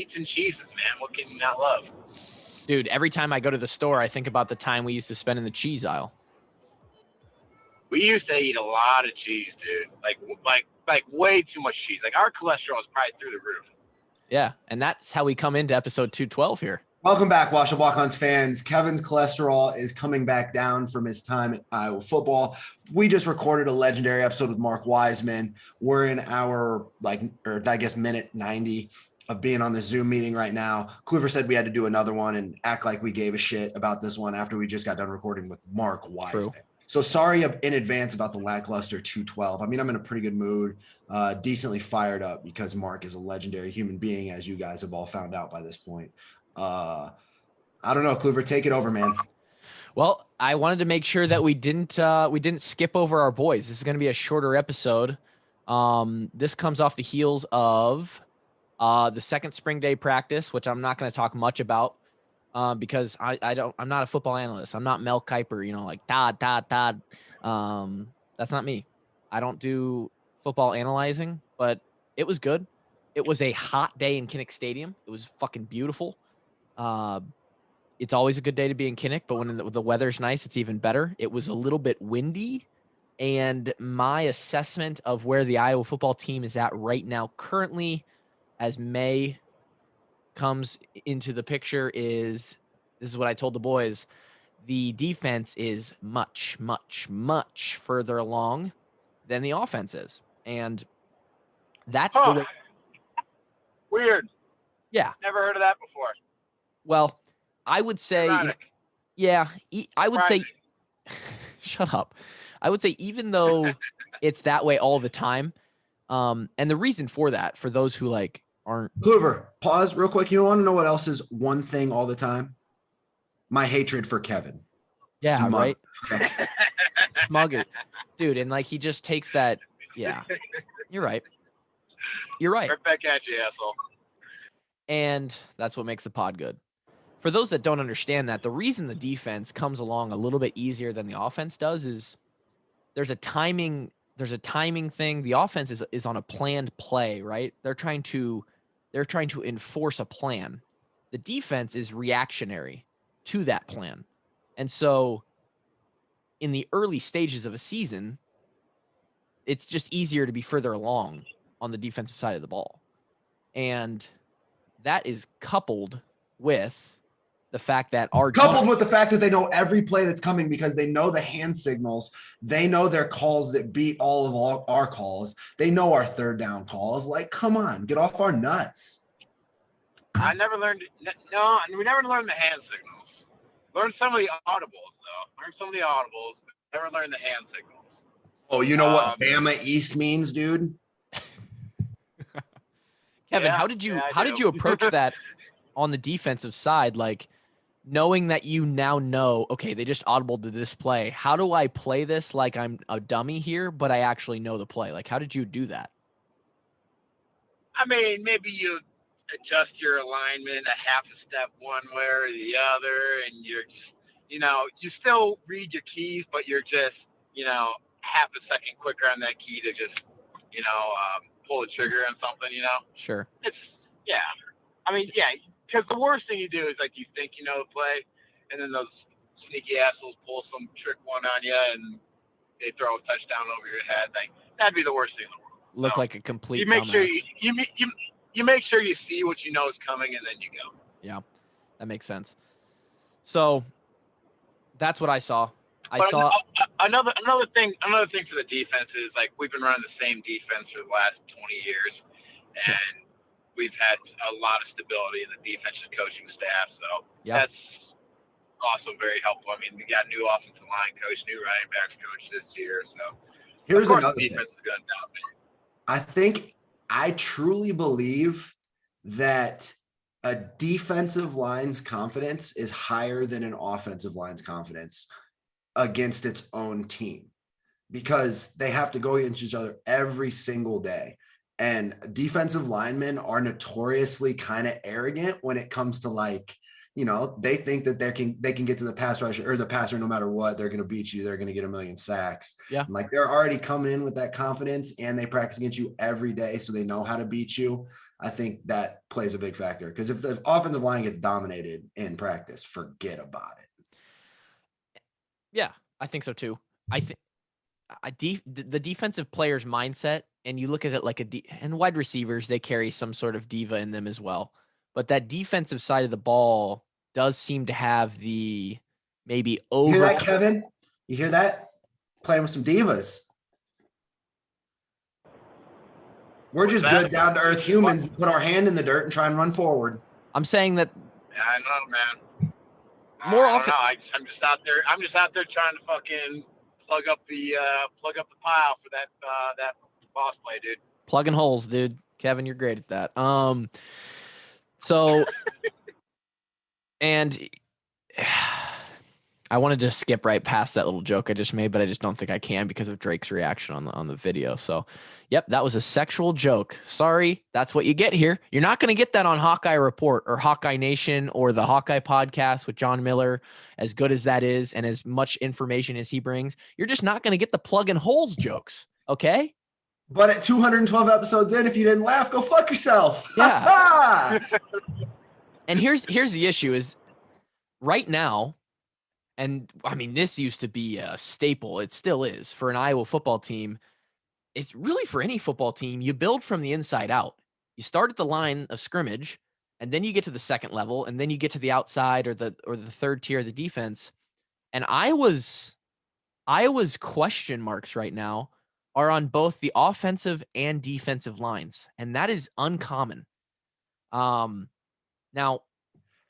meats and cheeses, man. What can you not love? Dude, every time I go to the store, I think about the time we used to spend in the cheese aisle. We used to eat a lot of cheese, dude. Like way too much cheese. Like our cholesterol is probably through the roof. Yeah, and that's how we come into episode 212 here. Welcome back, Walkons fans. Kevin's cholesterol is coming back down from his time at Iowa football. We just recorded a legendary episode with Mark Wiseman. We're in our, minute 90 of being on the Zoom meeting right now. Kluver said we had to do another one and act like we gave a shit about this one after we just got done recording with Mark Wiseman. True. So sorry in advance about the lackluster 212. I mean, I'm in a pretty good mood, decently fired up because Mark is a legendary human being, as you guys have all found out by this point. I don't know, Kluver, take it over, man. Well, I wanted to make sure that we didn't skip over our boys. This is going to be a shorter episode. This comes off the heels of the second spring day practice, which I'm not going to talk much about because I'm not a football analyst. I'm not Mel Kiper, like Todd. That's not me. I don't do football analyzing, but it was good. It was a hot day in Kinnick Stadium. It was fucking beautiful. It's always a good day to be in Kinnick, but when the weather's nice, it's even better. It was a little bit windy, and my assessment of where the Iowa football team is at right now, currently, as May comes into the picture, this is what I told the boys. The defense is much, much, much further along than the offense is, and that's the way. Weird. Yeah. Never heard of that before. Well, I would say, I would say, shut up. I would say, even though it's that way all the time, and the reason for that, for those who aren't. Kluver, pause real quick. You want to know what else is one thing all the time? My hatred for Kevin. Yeah, right. Smug it, dude, and he just takes that. Yeah, you're right. You're right. Right back at you, asshole. And that's what makes the pod good. For those that don't understand that, the reason the defense comes along a little bit easier than the offense does is there's a timing thing. The offense is on a planned play, right? They're trying to enforce a plan. The defense is reactionary to that plan. And so in the early stages of a season, it's just easier to be further along on the defensive side of the ball. And that is coupled with the fact that with the fact that they know every play that's coming because they know the hand signals. They know their calls that beat all of our calls. They know our third down calls. Come on, get off our nuts. I never learned. No, we never learned the hand signals. Learned some of the audibles, though. Never learned the hand signals. Oh, you know what Bama East means, dude? Kevin, how did you approach that on the defensive side? Knowing that you now know, okay, they just audibled to this play. How do I play this like I'm a dummy here, but I actually know the play? How did you do that? I mean, maybe you adjust your alignment a half a step one way or the other, and you're just, you still read your keys, but you're just, half a second quicker on that key to just, pull the trigger on something, Sure. I mean, because the worst thing you do is you think you know the play, and then those sneaky assholes pull some trick one on you, and they throw a touchdown over your head. That'd be the worst thing in the world. Look like a complete. You make dumbass. sure you make sure you see what you know is coming, and then you go. Yeah, that makes sense. So that's what I saw. Another thing for the defense is we've been running the same defense for the last 20 years, and we've had a lot of stability in the defensive coaching staff. So that's also very helpful. I mean, we got new offensive line coach, new running backs coach this year. So here's another thing. Defense is going down. I truly believe that a defensive line's confidence is higher than an offensive line's confidence against its own team because they have to go against each other every single day. And defensive linemen are notoriously kind of arrogant when it comes to they think that they can get to the pass rush or the passer no matter what. They're going to beat you. They're going to get 1 million sacks. Yeah. And like, they're already coming in with that confidence, and they practice against you every day, so they know how to beat you. I think that plays a big factor, because if the offensive line gets dominated in practice, forget about it. Yeah, I think so too. I think the defensive player's mindset, and you look at it like and wide receivers, they carry some sort of diva in them as well. But that defensive side of the ball does seem to have the maybe over. You hear that, Kevin? You hear that? Playing with some divas. We're just good, down to earth humans. Put our hand in the dirt and try and run forward. I'm saying that. Yeah, I know, man. More often, I'm just out there. I'm just out there trying to fucking plug up the pile for that boss play, dude. Plugging holes, dude. Kevin, you're great at that. So, and I wanted to skip right past that little joke I just made, but I just don't think I can because of Drake's reaction on the video. So, yep, that was a sexual joke. Sorry, that's what you get here. You're not going to get that on Hawkeye Report or Hawkeye Nation or the Hawkeye podcast with John Miller, as good as that is and as much information as he brings. You're just not going to get the plug and holes jokes, okay? But at 212 episodes in, if you didn't laugh, go fuck yourself. Yeah. And here's the issue is right now, and I mean, this used to be a staple. It still is for an Iowa football team. It's really for any football team. You build from the inside out. You start at the line of scrimmage, and then you get to the second level, and then you get to the outside or the third tier of the defense. And Iowa's question marks right now are on both the offensive and defensive lines, and that is uncommon. Now,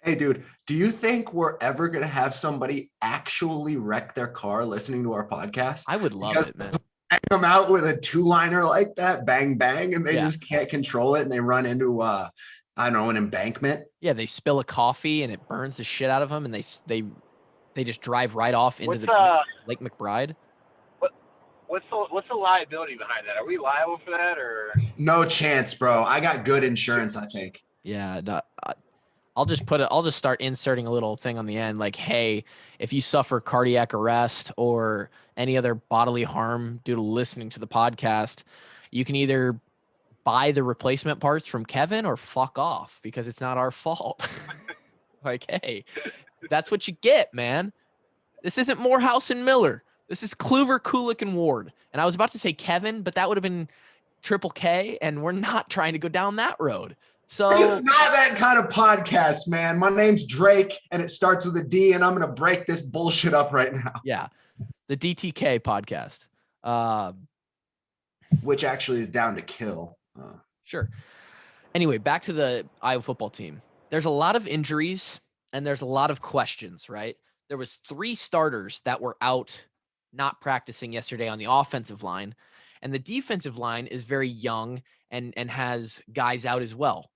hey, dude, do you think we're ever going to have somebody actually wreck their car listening to our podcast? I would love it, man. Come out with a two-liner like that, bang, bang, and they just can't control it, and they run into, I don't know, an embankment. Yeah, they spill a coffee, and it burns the shit out of them, and they just drive right off into Lake McBride. What's the liability behind that? Are we liable for that, or? No chance, bro. I got good insurance, I think. Yeah, no, I'll just start inserting a little thing on the end, like, hey, if you suffer cardiac arrest or any other bodily harm due to listening to the podcast, you can either buy the replacement parts from Kevin or fuck off, because it's not our fault. Like, hey, that's what you get, man. This isn't Morehouse and Miller. This is Kluver, Kulik, and Ward. And I was about to say Kevin, but that would have been Triple K, and we're not trying to go down that road. So it's just not that kind of podcast, man. My name's Drake, and it starts with a D, and I'm going to break this bullshit up right now. Yeah, the DTK podcast. Which actually is down to kill. Sure. Anyway, back to the Iowa football team. There's a lot of injuries, and there's a lot of questions, right? There was 3 starters that were out not practicing yesterday on the offensive line, and the defensive line is very young and has guys out as well,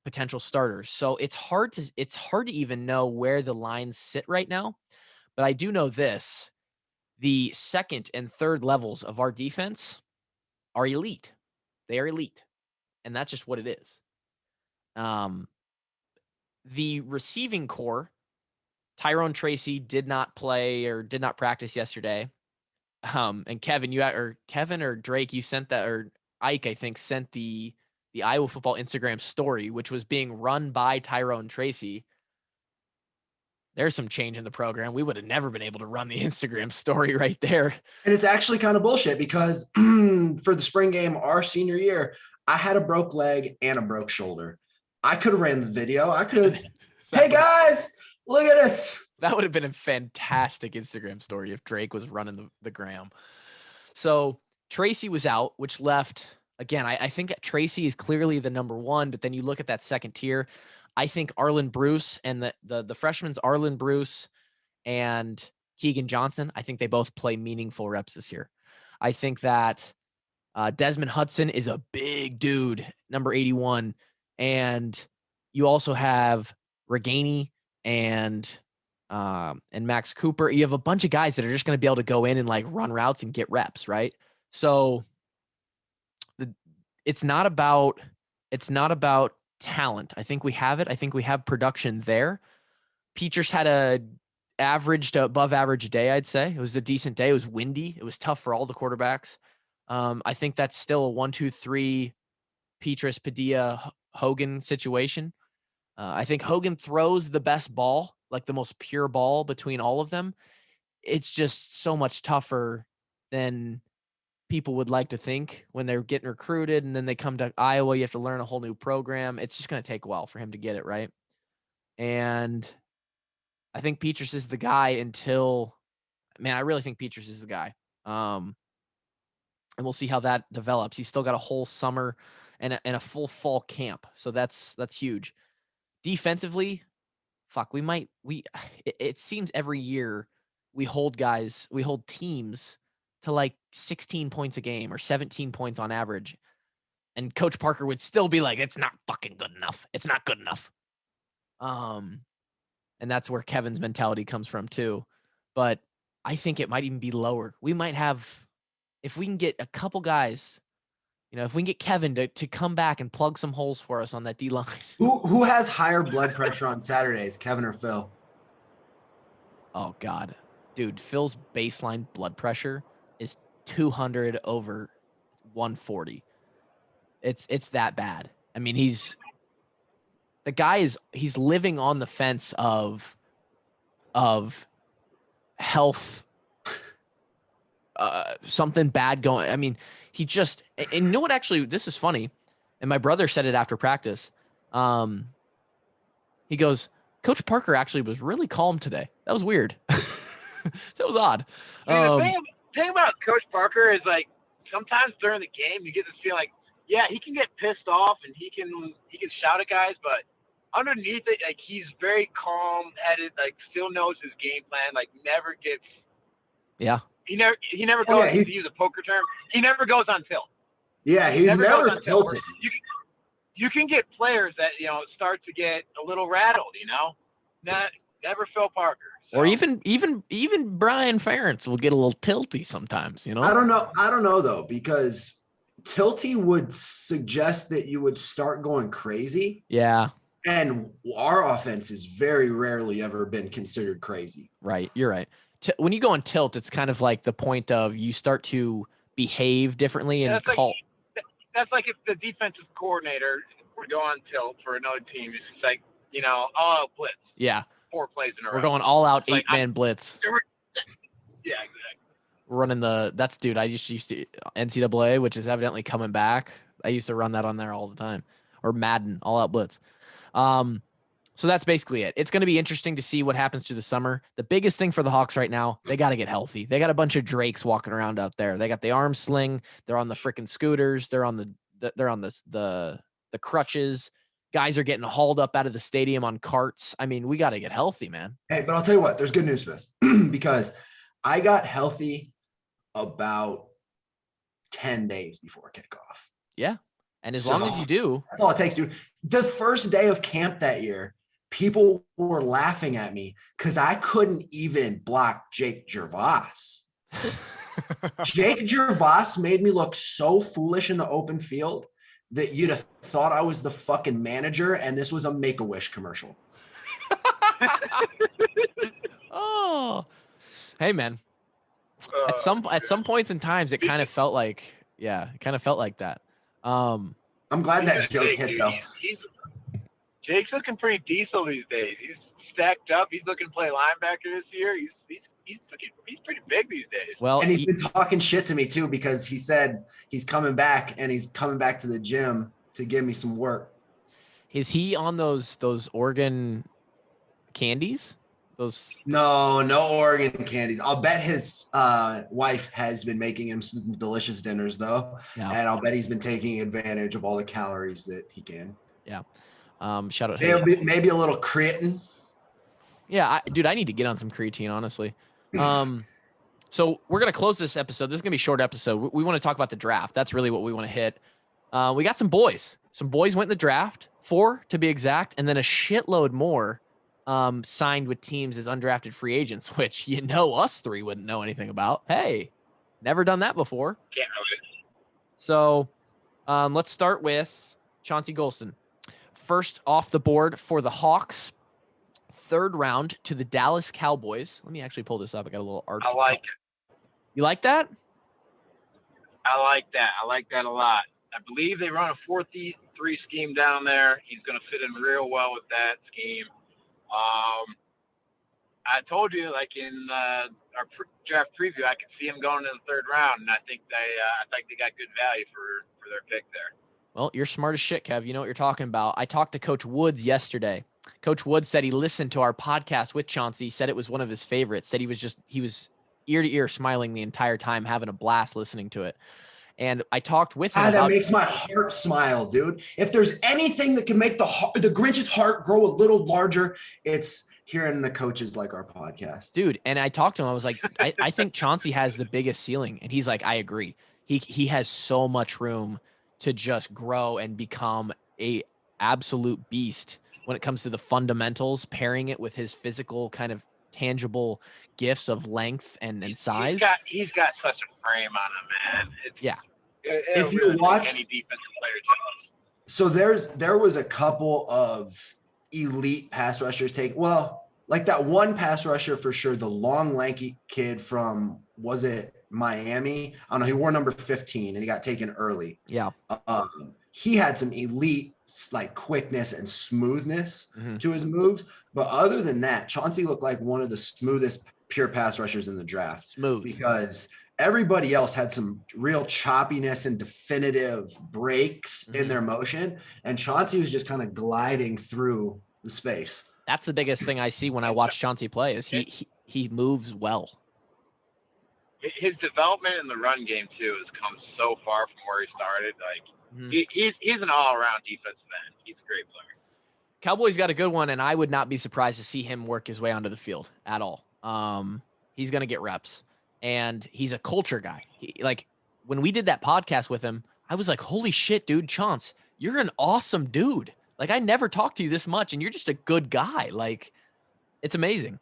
potential starters. So it's hard to even know where the lines sit right now. But I do know this: the second and third levels of our defense are elite. They are elite, and that's just what it is. The receiving core, Tyrone Tracy did not play or did not practice yesterday. And Kevin, Kevin or Drake, you sent that, or Ike, I think, sent the Iowa football Instagram story, which was being run by Tyrone Tracy. There's some change in the program. We would have never been able to run the Instagram story right there. And it's actually kind of bullshit, because for the spring game, our senior year, I had a broke leg and a broke shoulder. I could have ran the video. I could have, hey guys, look at us. That would have been a fantastic Instagram story if Drake was running the gram. So Tracy was out, which left, again, I think Tracy is clearly the number one, but then you look at that second tier. I think Arlen Bruce and the freshmen's Arlen Bruce and Keegan Johnson, I think they both play meaningful reps this year. I think that Desmond Hudson is a big dude, number 81. And you also have Reganey and Max Cooper. You have a bunch of guys that are just going to be able to go in and like run routes and get reps, right? So it's not about talent. I think we have it. I think we have production there. Petras had a average to above average day, I'd say. It was a decent day. It was windy. It was tough for all the quarterbacks. I think that's still a 1-2-3 Petras, Padilla, Hogan situation. I think Hogan throws the best ball, like the most pure ball between all of them. It's just so much tougher than people would like to think when they're getting recruited, and then they come to Iowa. You have to learn a whole new program. It's just going to take a while for him to get it right. And I think Petras is the guy I really think Petras is the guy. And we'll see how that develops. He's still got a whole summer and a full fall camp. So that's huge. Defensively, it seems every year we hold teams to like 16 points a game or 17 points on average. And Coach Parker would still be like, it's not fucking good enough. It's not good enough. And that's where Kevin's mentality comes from too. But I think it might even be lower. We might have, if we can get a couple guys, if we can get Kevin to come back and plug some holes for us on that D line. Who has higher blood pressure on Saturdays, Kevin or Phil? Oh God, dude, Phil's baseline blood pressure is 200 over 140. It's that bad. I mean, he's living on the fence of health, something bad going. I mean, he just, and you know what, actually, this is funny. And my brother said it after practice. He goes, Coach Parker actually was really calm today. That was weird. That was odd. The thing about Coach Parker is, like, sometimes during the game you get this feeling like, yeah, he can get pissed off and he can shout at guys, but underneath it, like, he's very calm-headed, like, still knows his game plan, like, never gets. Yeah. He never goes, to use a poker term, he never goes on tilt. Yeah, he's never tilted. You can get players that, start to get a little rattled, never Phil Parker. So. Or even Brian Ferentz will get a little tilty sometimes, I don't know though, because tilty would suggest that you would start going crazy. Yeah. And our offense has very rarely ever been considered crazy. Right. You're right. When you go on tilt, it's kind of like the point of you start to behave differently and call. That's like if the defensive coordinator would go on tilt for another team. It's just like, all out blitz. Yeah. 4 plays in a row. We're going all out 8-man blitz. Yeah, exactly. Running I just used to NCAA, which is evidently coming back. I used to run that on there all the time, or Madden, all out blitz. So that's basically it. It's going to be interesting to see what happens through the summer. The biggest thing for the Hawks right now, they got to get healthy. They got a bunch of Drakes walking around out there. They got the arm sling. They're on the freaking scooters. They're on the crutches. Guys are getting hauled up out of the stadium on carts. I mean, we got to get healthy, man. Hey, but I'll tell you what, there's good news for this because I got healthy about 10 days before kickoff. Yeah. And as long as you do. That's all it takes, dude. The first day of camp that year, people were laughing at me because I couldn't even block Jake Gervais. Jake Gervais made me look so foolish in the open field that you'd have thought I was the fucking manager and this was a Make-A-Wish commercial. Oh, hey man. At some points in times, it kind of felt like that. I'm glad that joke hit though. Jake's looking pretty diesel these days. He's stacked up. He's looking to play linebacker this year. He's pretty big these days. Well, and he's been talking shit to me too because he said he's coming back and he's coming back to the gym to give me some work. Is he on those Oregon candies? No Oregon candies. I'll bet his wife has been making him some delicious dinners though, and I'll bet he's been taking advantage of all the calories that he can. Yeah. Shout out. Maybe a little creatine. Yeah, dude, I need to get on some creatine, honestly. So we're gonna close this episode. This is gonna be a short episode. We want to talk about the draft. That's really what we want to hit. We got some boys. Some boys went in the draft, 4 to be exact, and then a shitload more signed with teams as undrafted free agents, which us 3 wouldn't know anything about. Hey, never done that before. Can't know it. So let's start with Chauncey Golson. First off the board for the Hawks, third round to the Dallas Cowboys. Let me actually pull this up. I got a little art. I like it. You like that? I like that. I like that a lot. I believe they run a 4-3 scheme down there. He's going to fit in real well with that scheme. I told you, like in our draft preview, I could see him going in the third round, and I think they got good value for their pick there. Well, you're smart as shit, Kev. You know what you're talking about. I talked to Coach Woods yesterday. Coach Woods said he listened to our podcast with Chauncey, said it was one of his favorites, said he was ear to ear smiling the entire time, having a blast listening to it. And I talked with him. That makes my heart smile, dude. If there's anything that can make the Grinch's heart grow a little larger, it's hearing the coaches like our podcast. Dude, and I talked to him. I was like, I think Chauncey has the biggest ceiling. And he's like, I agree. He has so much room to just grow and become a absolute beast when it comes to the fundamentals, pairing it with his physical kind of tangible gifts of length and size. He's got such a frame on him, man. If you really watch any defensive player jealous. So there was a couple of elite pass rushers like that one pass rusher for sure, the long lanky kid from, was it Miami? I don't know. He wore number 15 and he got taken early. Yeah. He had some elite like quickness and smoothness to his moves. But other than that, Chauncey looked like one of the smoothest pure pass rushers in the draft. Smooth. Because everybody else had some real choppiness and definitive breaks in their motion. And Chauncey was just kind of gliding through the space. That's the biggest thing I see when I watch Chauncey play is he moves well. His development in the run game too has come so far from where he started. Like he's an all-around defensive end. He's a great player. Cowboys got a good one, and I would not be surprised to see him work his way onto the field at all. He's going to get reps, and he's a culture guy. Like when we did that podcast with him, I was like, holy shit, dude, Chaunce, you're an awesome dude. Like I never talked to you this much, and you're just a good guy. Like it's amazing.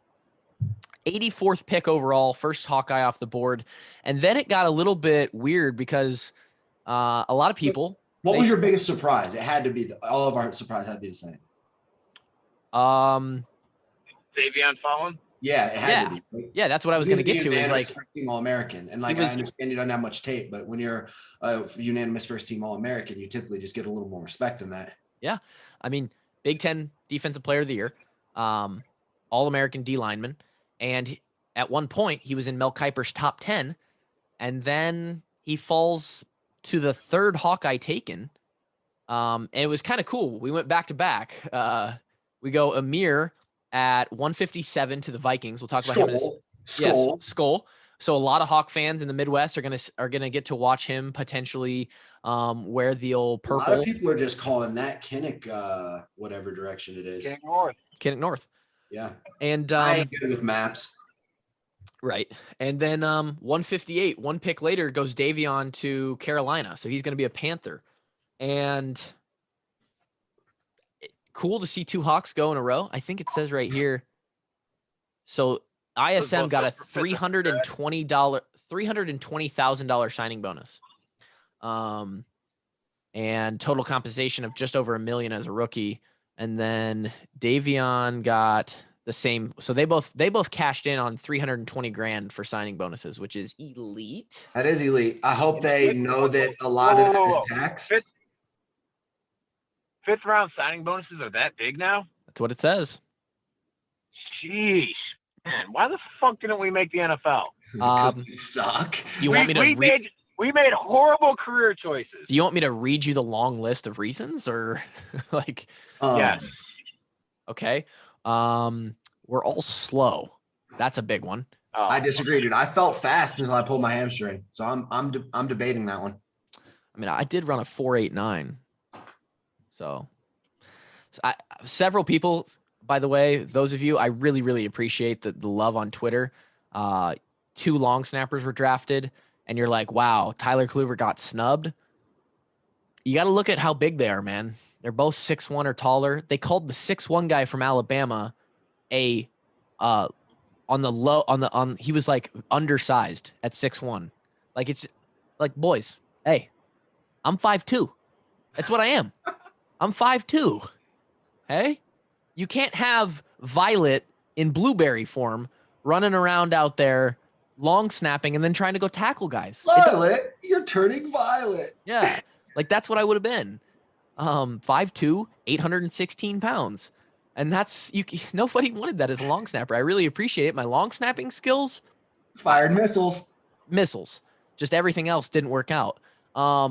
84th pick overall, first Hawkeye off the board. And then it got a little bit weird because a lot of people. What was your biggest surprise? It had to be all of our surprise had to be the same. Davion falling? Yeah, it had to be. Yeah, that's what I was going to get to. Is like first team All-American, and like I understand you don't have much tape, but when you're a unanimous first team All-American, you typically just get a little more respect than that. Yeah, I mean, Big Ten Defensive Player of the Year, All-American D lineman, and at one point he was in Mel Kiper's top 10, and then he falls to the third Hawkeye taken, and it was kind of cool. We went back to back. We go Amir at 157 to the Vikings. We'll talk about him in this. Yes, Skull. So a lot of Hawk fans in the Midwest are gonna get to watch him potentially wear the old purple. A lot of people are just calling that Kinnick, whatever direction it is. Kinnick North. Yeah. And I ain't good with maps. Right. And then 158, one pick later, goes Daviyon to Carolina. So he's going to be a Panther. And cool to see two Hawks go in a row. I think it says right here. So ISM got a $320,000 signing bonus. And total compensation of just over $1 million as a rookie. And then Daviyon got the same. So they both cashed in on $320,000 for signing bonuses, which is elite. That is elite. I hope they know that a lot of it is taxed. Fifth round signing bonuses are that big now? That's what it says. Jeez, man, why the fuck didn't we make the NFL? It suck. You want me to we made horrible career choices. Do you want me to read you the long list of reasons, or like? Yes. Okay. We're all slow. That's a big one. Oh. I disagree, dude. I felt fast until I pulled my hamstring, so I'm debating that one. I mean, I did run a 4.89. So several people, by the way, those of you, I really, really appreciate the love on Twitter. 2 long snappers were drafted, and you're like, wow, Tyler Kluver got snubbed. You got to look at how big they are, man. They're both 6'1" or taller. They called the 6'1" guy from Alabama he was like undersized at 6'1". Like it's like, boys, hey, I'm 5'2". That's what I am. I'm 5'2". Hey, you can't have Violet in blueberry form, running around out there, long snapping, and then trying to go tackle guys. Violet, you're turning violet. Yeah, like that's what I would have been. 5'2", 816 pounds. And that's nobody wanted that as a long snapper. I really appreciate it. My long snapping skills fired missiles. Just everything else didn't work out. Our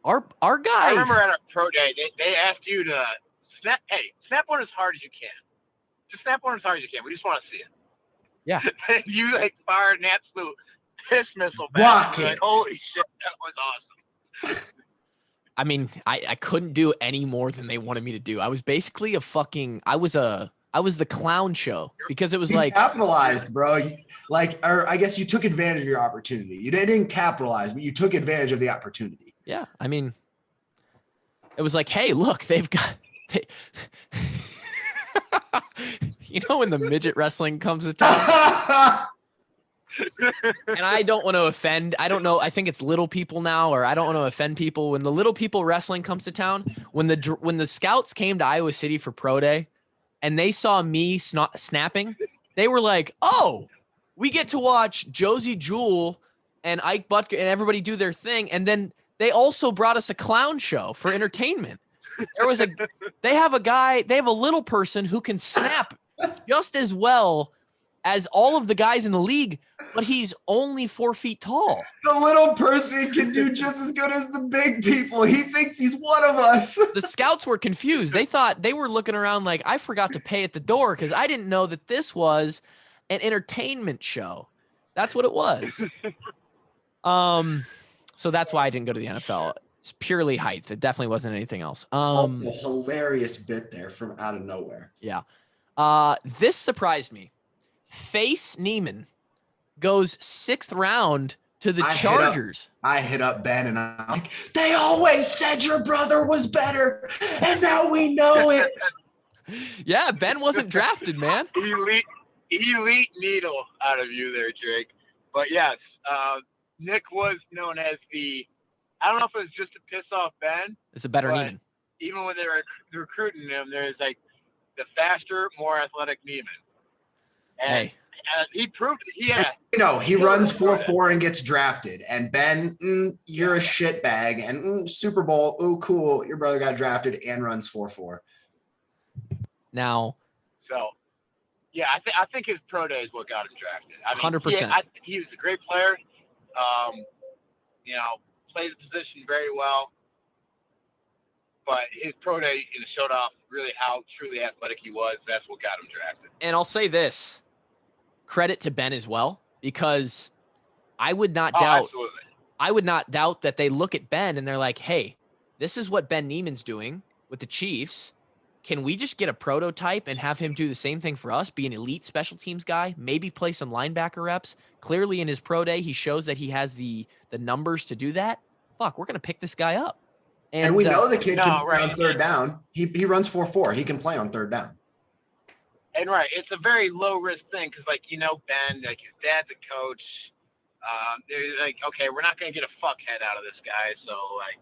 guy. I remember at a pro day, they asked you to snap one as hard as you can. Just snap one as hard as you can. We just want to see it. Yeah. And you fired an absolute piss missile back. Like, holy shit, that was awesome. I mean, I couldn't do any more than they wanted me to do. I was basically I was the clown show because it was you capitalized, bro. Or I guess you took advantage of your opportunity. You didn't capitalize, but you took advantage of the opportunity. Yeah. I mean, it was like, hey, look, when the midget wrestling comes to town. And I don't want to offend. I don't know. I think it's little people now, or I don't want to offend people. When the little people wrestling comes to town, when the scouts came to Iowa City for pro day, and they saw me snapping, they were like, "Oh, we get to watch Josie Jewell and Ike Butker and everybody do their thing." And then they also brought us a clown show for entertainment. They have a little person who can snap just as well as all of the guys in the league, but he's only 4 feet tall. The little person can do just as good as the big people. He thinks he's one of us. The scouts were confused. They thought they were looking around like, I forgot to pay at the door because I didn't know that this was an entertainment show. That's what it was. So that's why I didn't go to the NFL. It's purely height. It definitely wasn't anything else. Also, a hilarious bit there from out of nowhere. Yeah. This surprised me. Face Neiman goes 6th round to the Chargers. I hit up Ben and I'm like, they always said your brother was better, and now we know it. Yeah, Ben wasn't drafted, man. Elite needle out of you there, Jake. But yes, Nick was known as I don't know if it was just to piss off Ben. It's a better Neiman. Even when they were recruiting him, there's like the faster, more athletic Neiman. And he proved it. He runs 4.4 and gets drafted. And Ben, you're a shitbag. And Super Bowl, oh, cool. Your brother got drafted and runs 4.4. Now. So, yeah, I think his pro day is what got him drafted. I mean, 100%. He was a great player. Played the position very well. But his pro day showed off really how truly athletic he was. That's what got him drafted. And I'll say this. Credit to Ben as well, because I would not doubt that they look at Ben and they're like, hey, this is what Ben Neiman's doing with the Chiefs. Can we just get a prototype and have him do the same thing for us, be an elite special teams guy, maybe play some linebacker reps? Clearly in his pro day, he shows that he has the numbers to do that. Fuck, we're going to pick this guy up. And we know the kid can play on third down. He runs 4.4. He can play on third down. And it's a very low risk thing because, Ben, his dad's a coach. They're like, okay, we're not going to get a fuckhead out of this guy, so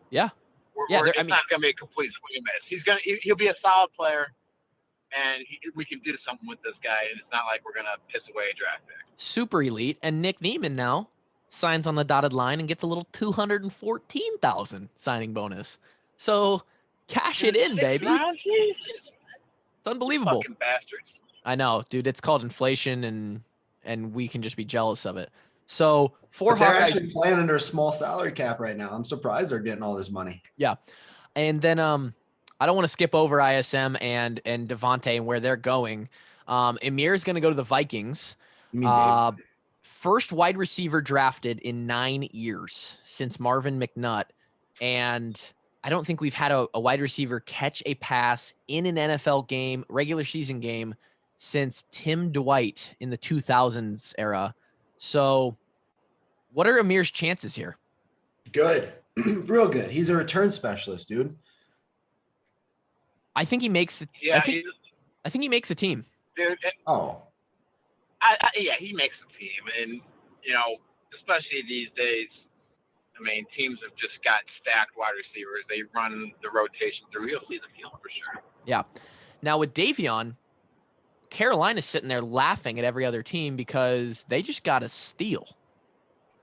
it's not going to be a complete swing and miss. He'll be a solid player, and we can do something with this guy, and it's not like we're going to piss away a draft pick. Super elite, and Nick Neiman now signs on the dotted line and gets a little $214,000 signing bonus. So cash it in, baby. It's unbelievable. Fucking bastards. I know, dude. It's called inflation, and we can just be jealous of it. So they're actually playing under a small salary cap right now. I'm surprised they're getting all this money. Yeah, and then I don't want to skip over ISM and Devontae and where they're going. Amir is going to go to the Vikings. First wide receiver drafted in 9 years since Marvin McNutt, and I don't think we've had a wide receiver catch a pass in an NFL game, regular season game, since Tim Dwight in the 2000s era. So what are Amir's chances here? Good. Real good. He's a return specialist, dude. I think he makes the I think he makes a team. Dude, he makes a team. And, especially these days, teams have just got stacked wide receivers. They run the rotation through. You'll see the field for sure. Yeah. Now with Davion Carolina's sitting there laughing at every other team because they just got a steal.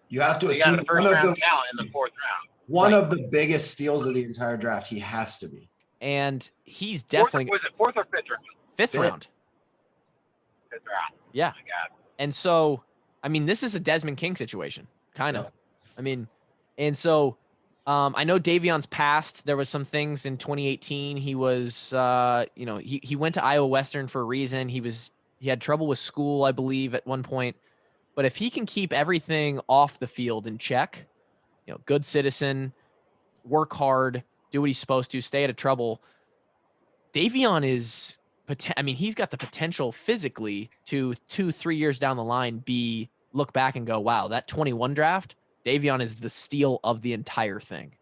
You have to They got assume a first-round talent in the 4th round. One of the biggest steals of the entire draft. He has to be. And he's definitely... Was it 4th or 5th round? 5th round. 5th round. Yeah. Oh my God. And so, I mean, this is a Desmond King situation, kind of. Yeah. I mean, and so I know Davion's passed. There was some things in 2018. He was, he went to Iowa Western for a reason. He had trouble with school, I believe, at one point. But if he can keep everything off the field in check, good citizen, work hard, do what he's supposed to, stay out of trouble. Davion is, he's got the potential physically to 2-3 years down the line look back and go, wow, that 21 draft, Davion is the steal of the entire thing.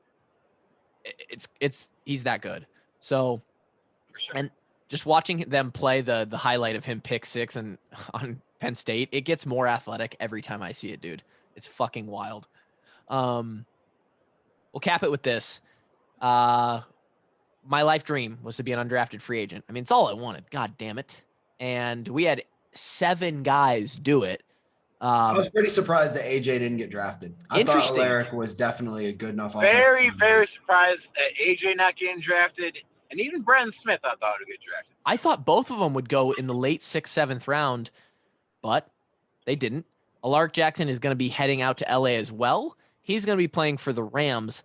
He's that good. So, For sure. and just watching them play the highlight of him pick 6 and on Penn State, it gets more athletic every time I see it, dude. It's fucking wild. We'll cap it with this. My life dream was to be an undrafted free agent. I mean, it's all I wanted. God damn it. And we had 7 guys do it. I was pretty surprised that AJ didn't get drafted. I thought Alaric was definitely a good enough. Very, very surprised at AJ not getting drafted. And even Brandon Smith, I thought would get drafted. I thought both of them would go in the late 6th, 7th round, but they didn't. Alaric Jackson is going to be heading out to LA as well. He's going to be playing for the Rams.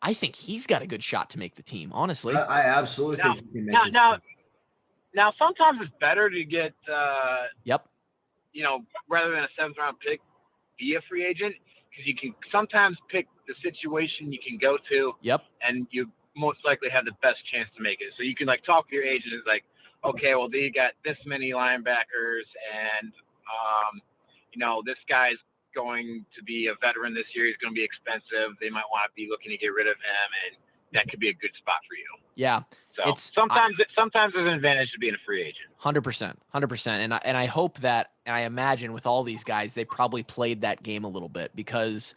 I think he's got a good shot to make the team, honestly. I absolutely think he can make it. Now, sometimes it's better to get, Yep. Rather than a 7th round pick, be a free agent, because you can sometimes pick the situation you can go to. Yep. And you most likely have the best chance to make it. So you can talk to your agent and like, okay, well, they got this many linebackers, and this guy's going to be a veteran this year. He's going to be expensive. They might want to be looking to get rid of him, and that could be a good spot for you. Yeah. So sometimes there's an advantage to being a free agent. 100%. And I hope that, and I imagine with all these guys, they probably played that game a little bit because,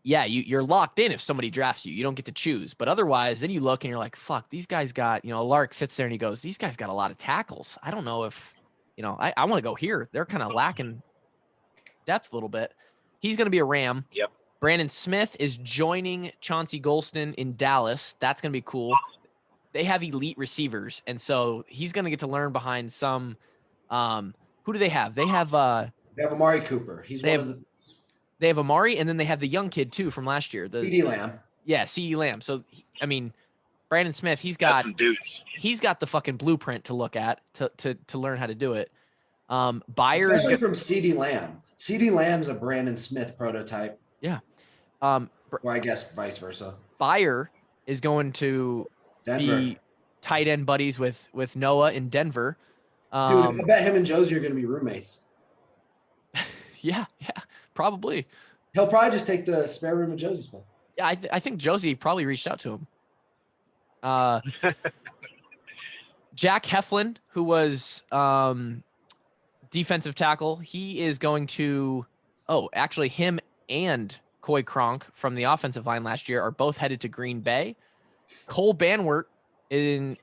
yeah, you're locked in if somebody drafts you. You don't get to choose. But otherwise, then you look and you're like, fuck, these guys got, Lark sits there and he goes, these guys got a lot of tackles. I don't know if, I want to go here. They're kind of lacking depth a little bit. He's going to be a Ram. Yep. Brandon Smith is joining Chauncey Golson in Dallas. That's going to be cool. They have elite receivers, and so he's going to get to learn behind some. Who do they have? They have Amari Cooper. They have Amari, and then they have the young kid too from last year. CeeDee Lamb. Yeah, CeeDee Lamb. So Brandon Smith, he's got the fucking blueprint to look at to learn how to do it. Bayer especially from CeeDee Lamb. CeeDee Lamb's a Brandon Smith prototype. Yeah. Or I guess vice versa. Bayer is going to Denver. be tight end buddies with Noah in Denver. Dude, I bet him and Josie are going to be roommates. Yeah, probably. He'll probably just take the spare room of Josie's place. Yeah, I think Josie probably reached out to him. Jack Heflin, who was defensive tackle, he is going to actually him and Coy Cronk from the offensive line last year are both headed to Green Bay. Cole Banwert and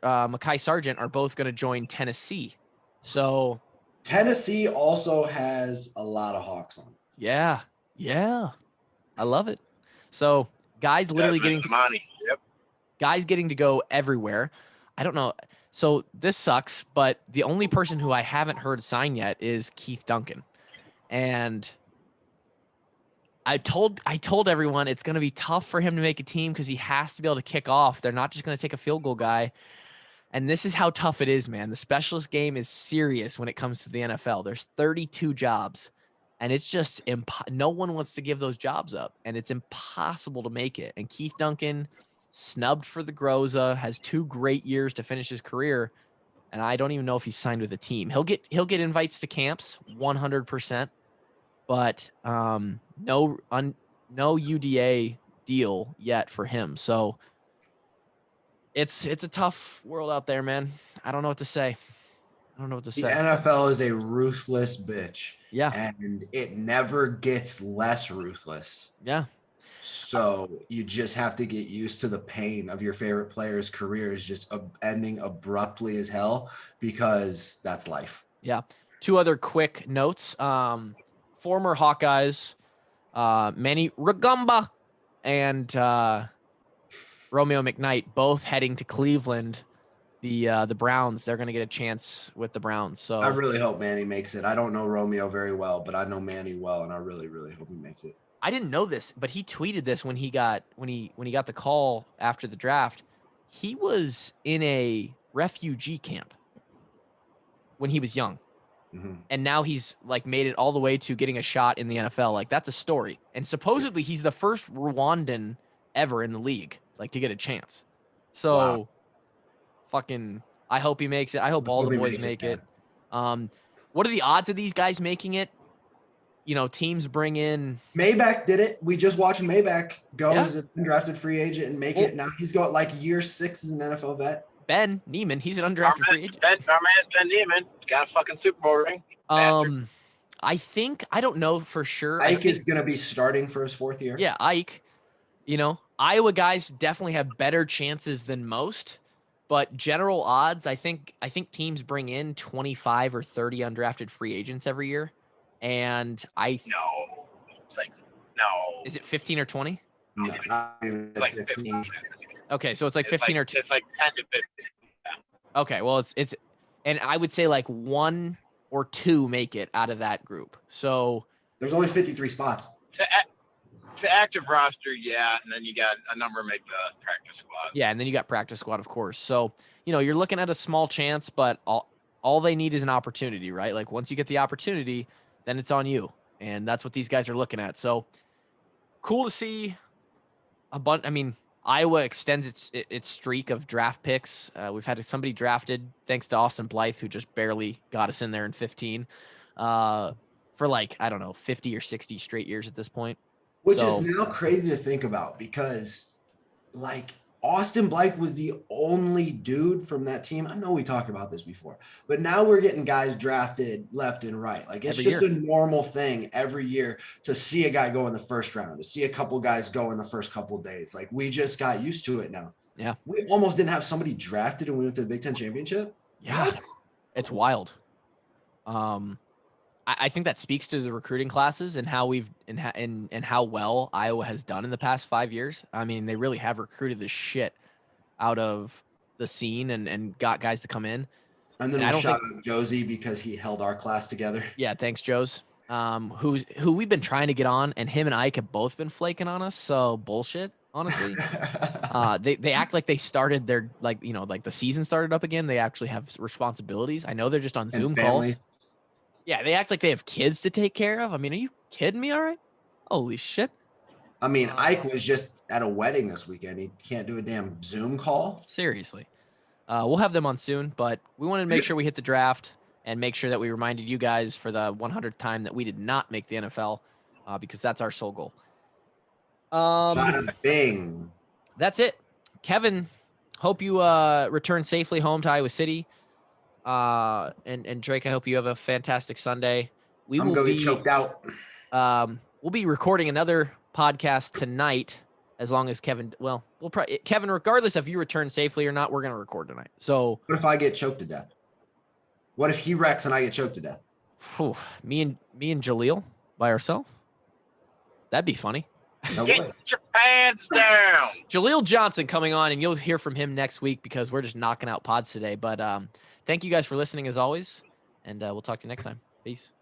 Mekhi Sargent are both going to join Tennessee. So Tennessee also has a lot of Hawks on. Yeah. I love it. So guys literally getting to money. Yep. Guys getting to go everywhere. I don't know. So this sucks, but the only person who I haven't heard sign yet is Keith Duncan. And I told everyone it's going to be tough for him to make a team because he has to be able to kick off. They're not just going to take a field goal guy. And this is how tough it is, man. The specialist game is serious when it comes to the NFL. There's 32 jobs, and it's just no one wants to give those jobs up, and it's impossible to make it. And Keith Duncan, snubbed for the Groza, has 2 great years to finish his career, and I don't even know if he's signed with a team. He'll get invites to camps 100%, but no UDA deal yet for him. So it's a tough world out there, man. I don't know what to say. The NFL is a ruthless bitch. Yeah. And it never gets less ruthless. Yeah. So you just have to get used to the pain of your favorite player's careers just ending abruptly as hell, because that's life. Yeah. Two other quick notes. Former Hawkeyes, Manny Rugamba and Romeo McKnight, both heading to Cleveland. The Browns, they're going to get a chance with the Browns. So I really hope Manny makes it. I don't know Romeo very well, but I know Manny well, and I really, really hope he makes it. I didn't know this, but he tweeted this when he got the call after the draft. He was in a refugee camp when he was young. Mm-hmm. And now he's like made it all the way to getting a shot in the NFL. Like, that's a story. And supposedly he's the first Rwandan ever in the league, like, to get a chance. So Wow. fucking, I hope he makes it. I hope all the boys make it. What are the odds of these guys making it? You know, teams bring in Maybach did it. We just watched Maybach go as an undrafted free agent and make it. Now he's got like year 6 as an NFL vet. Ben Neiman, he's an undrafted free agent. Our man Ben Neiman got a fucking Super Bowl ring. I don't know for sure. Ike is going to be starting for his 4th year. Yeah, Ike. You know, Iowa guys definitely have better chances than most, but general odds, I think teams bring in 25 or 30 undrafted free agents every year. And no. It's like, no. Is it 15 or 20? No, it's like 15. Okay, so it's like 15 or 2. It's like 10 to 15. Yeah. Okay, well, it's and I would say like 1 or 2 make it out of that group. So there's only 53 spots. To active roster, yeah, and then you got a number make the practice squad. Yeah, and then you got practice squad, of course. So, you know, you're looking at a small chance, but all they need is an opportunity, right? Like, once you get the opportunity, then it's on you. And that's what these guys are looking at. So cool to see a bunch. I mean, Iowa extends its streak of draft picks. We've had somebody drafted thanks to Austin Blythe, who just barely got us in there in 15 for like, I don't know, 50 or 60 straight years at this point. Which is now crazy to think about, because like Austin Blythe was the only dude from that team. I know we talked about this before, but now we're getting guys drafted left and right. Like, it's just a normal thing every year to see a guy go in the first round, to see a couple guys go in the first couple days. Like, we just got used to it now. Yeah. We almost didn't have somebody drafted and we went to the Big Ten championship. Yeah. What? It's wild. I think that speaks to the recruiting classes and how and how well Iowa has done in the past 5 years. I mean, they really have recruited the shit out of the scene and got guys to come in. And then we shout out Josie because he held our class together. Yeah, thanks, Joes. Who we've been trying to get on, and him and Ike have both been flaking on us. So bullshit, honestly. They act like they started their like the season started up again. They actually have responsibilities. I know they're just on Zoom calls. Yeah, they act like they have kids to take care of. I mean, are you kidding me? All right. Holy shit. I mean, Ike was just at a wedding this weekend. He can't do a damn Zoom call. Seriously. We'll have them on soon, but we wanted to make sure we hit the draft and make sure that we reminded you guys for the 100th time that we did not make the NFL because that's our sole goal. Bing. That's it. Kevin, hope you return safely home to Iowa City. And Drake, I hope you have a fantastic Sunday. I'm going to be choked out. We'll be recording another podcast tonight, as long as Kevin. Well, Kevin, regardless if you return safely or not, we're going to record tonight. So, what if I get choked to death? What if he wrecks and I get choked to death? Me and Jaleel by ourselves. That'd be funny. No Get your pants down. Jaleel Johnson coming on, and you'll hear from him next week because we're just knocking out pods today. But thank you guys for listening as always, and we'll talk to you next time. Peace.